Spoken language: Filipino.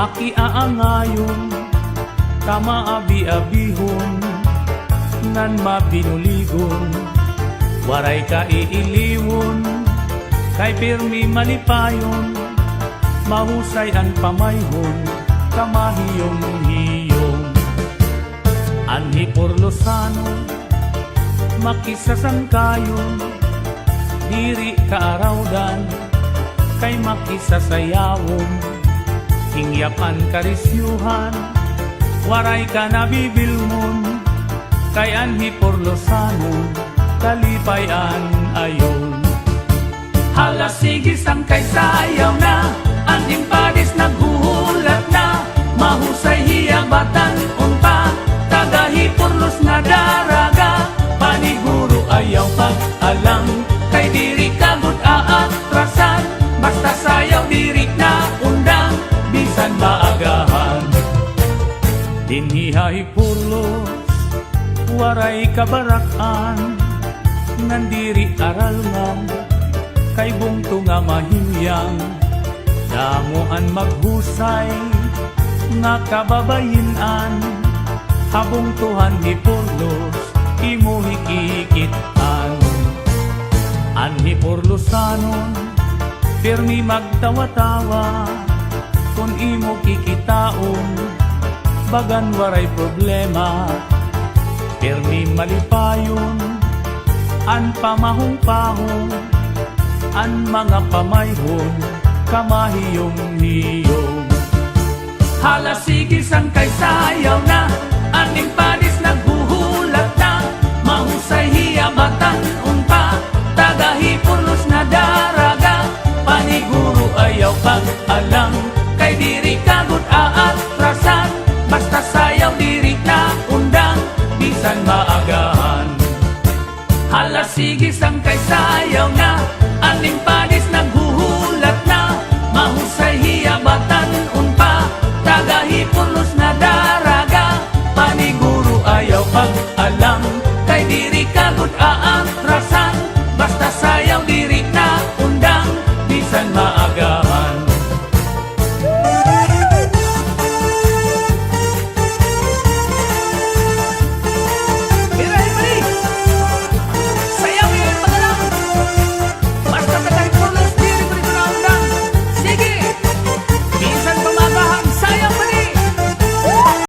makiaangayon, kamaabi-abihon, ngan mabinuligon, waray ka iiliwon, kay pirmi malipayon, mahusay ang pamayhon, kamahiyong-hiyong. Anhi Porlosano, makisasangkayon, diri kaarawdan, kay makisasayawon, hingyapan karisyuhan, waray ka nabibilmon, kay Anhi Porlosano, kalipayan ayon. Hala sige sang kay sayaw na, ang impadis naghuhulat na, mahusay hiyabatan unta, tagahi Porlos nga daraga, paniguro ayaw pag-alam, kay diri kagud aatrasan, basta sayaw diri na undang, bisan maagahan. Dinhihay Porlos, waray kabarakan, nandiri aral ngam, kay bungto nga mahiyang, damuan maghusay, nga kababayinan, habong tuhan ni Porlos, imo hikikitan. Anhi Porlosanon, pirmi magtawa-tawa, kung imo kikitaon, bagan waray problema, pirmi malipayon, an pamahong-pahong, an mga pamayhon, kamahiyong-hiyong. Hala sige sang kay sayaw na,